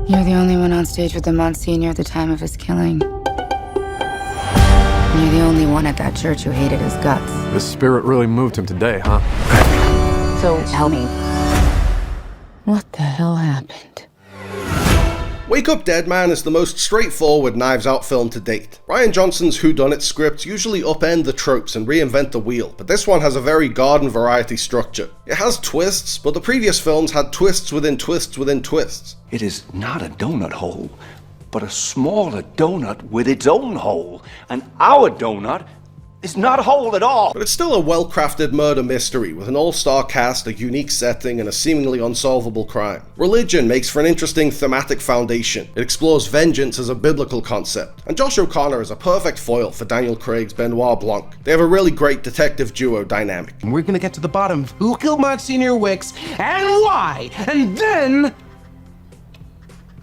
You're the only one on stage with the Monsignor at the time of his killing. You're the only one at that church who hated his guts. The spirit really moved him today, huh? So tell me, what the hell happened? Wake Up Dead Man is the most straightforward Knives Out film to date. Rian Johnson's whodunit scripts usually upend the tropes and reinvent the wheel, but this one has a very garden variety structure. It has twists, but the previous films had twists within twists within twists. It is not a donut hole, but a smaller donut with its own hole. And our donut is not a hole at all. But it's still a well-crafted murder mystery with an all-star cast, a unique setting, and a seemingly unsolvable crime. Religion makes for an interesting thematic foundation. It explores vengeance as a biblical concept. And Josh O'Connor is a perfect foil for Danielle Craig's Benoit Blanc. They have a really great detective duo dynamic. And we're gonna get to the bottom of who killed Monsignor Wicks and why, and then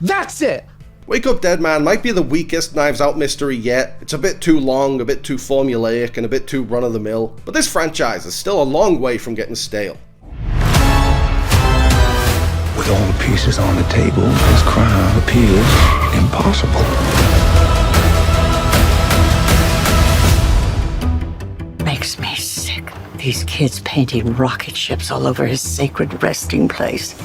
that's it. Wake Up Dead Man might be the weakest Knives Out mystery yet. It's a bit too long, a bit too formulaic, and a bit too run-of-the-mill, but this franchise is still a long way from getting stale. With all the pieces on the table, this crime appears impossible. Makes me sick. These kids painting rocket ships all over his sacred resting place.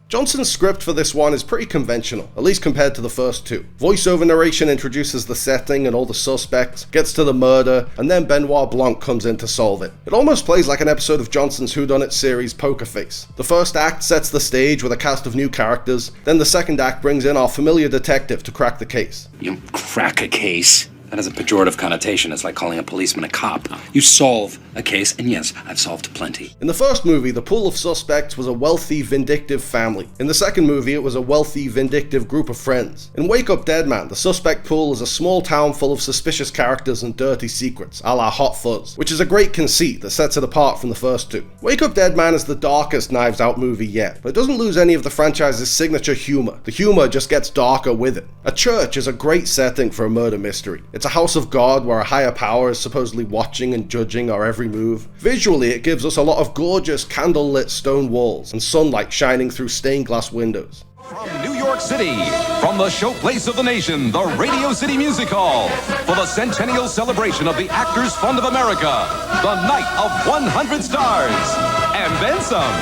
Johnson's script for this one is pretty conventional, at least compared to the first two. Voiceover narration introduces the setting and all the suspects, gets to the murder, and then Benoit Blanc comes in to solve it. It almost plays like an episode of Johnson's whodunit series Poker Face. The first act sets the stage with a cast of new characters, then the second act brings in our familiar detective to crack the case. You crack a case? That has a pejorative connotation. It's like calling a policeman a cop. You solve a case, and yes, I've solved plenty. In the first movie, the pool of suspects was a wealthy, vindictive family. In the second movie, it was a wealthy, vindictive group of friends. In Wake Up Dead Man, the suspect pool is a small town full of suspicious characters and dirty secrets, a la Hot Fuzz, which is a great conceit that sets it apart from the first two. Wake Up Dead Man is the darkest Knives Out movie yet, but it doesn't lose any of the franchise's signature humor. The humor just gets darker with it. A church is a great setting for a murder mystery. It's a house of God where a higher power is supposedly watching and judging our every move. Visually, it gives us a lot of gorgeous candlelit stone walls and sunlight shining through stained glass windows. From New York City, from the showplace of the nation, the Radio City Music Hall, for the centennial celebration of the Actors Fund of America, the night of 100 stars, and then some.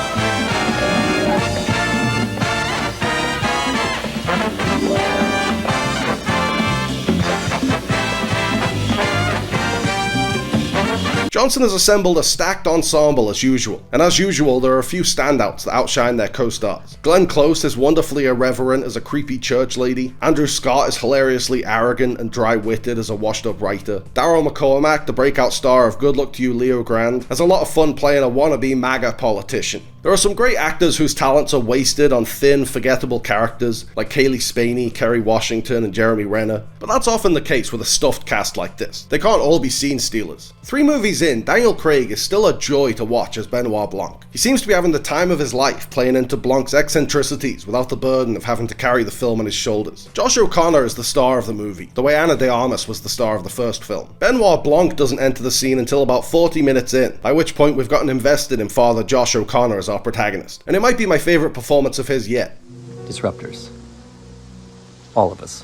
Johnson has assembled a stacked ensemble as usual, and as usual there are a few standouts that outshine their co-stars. Glenn Close is wonderfully irreverent as a creepy church lady, Andrew Scott is hilariously arrogant and dry-witted as a washed-up writer, Daryl McCormack, the breakout star of Good Luck to You Leo Grand, has a lot of fun playing a wannabe MAGA politician. There are some great actors whose talents are wasted on thin, forgettable characters like Kaylee Spaney, Kerry Washington, and Jeremy Renner, but that's often the case with a stuffed cast like this. They can't all be scene stealers. 3 movies in, Danielle Craig is still a joy to watch as Benoit Blanc. He seems to be having the time of his life playing into Blanc's eccentricities without the burden of having to carry the film on his shoulders. Josh O'Connor is the star of the movie, the way Ana de Armas was the star of the first film. Benoit Blanc doesn't enter the scene until about 40 minutes in, by which point we've gotten invested in Father Josh O'Connor as our protagonist, and it might be my favourite performance of his yet. Disruptors. All of us.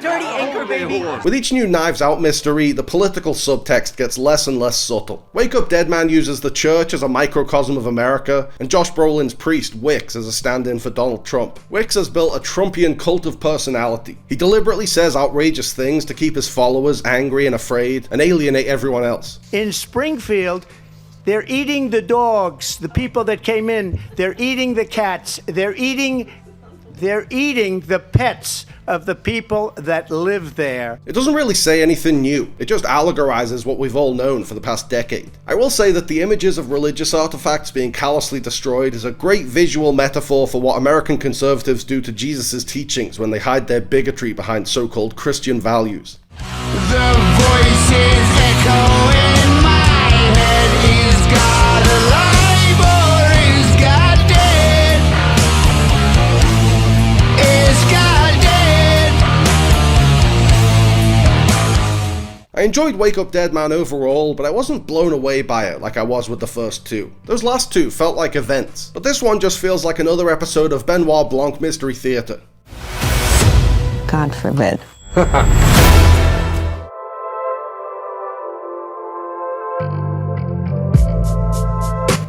Dirty anchor baby. With each new Knives Out mystery, the political subtext gets less and less subtle. Wake Up Dead Man uses the church as a microcosm of America, and Josh Brolin's priest Wicks as a stand-in for Donald Trump. Wicks has built a Trumpian cult of personality. He deliberately says outrageous things to keep his followers angry and afraid, and alienate everyone else. In Springfield, they're eating the dogs, the people that came in. They're eating the cats. They're eating the pets of the people that live there. It doesn't really say anything new. It just allegorizes what we've all known for the past decade. I will say that the images of religious artifacts being callously destroyed is a great visual metaphor for what American conservatives do to Jesus' teachings when they hide their bigotry behind so-called Christian values. The voices echo in my head. Is God alive or is God dead? Is God dead? I enjoyed Wake Up Dead Man overall, but I wasn't blown away by it like I was with the first two. Those last two felt like events, but this one just feels like another episode of Benoit Blanc Mystery Theater. God forbid.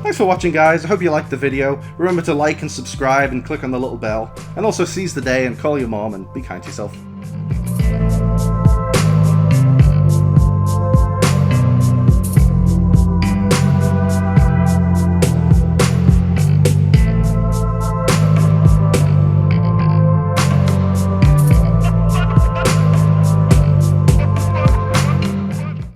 Thanks for watching, guys. I hope you liked the video. Remember to like and subscribe and click on the little bell. And also seize the day and call your mom and be kind to yourself.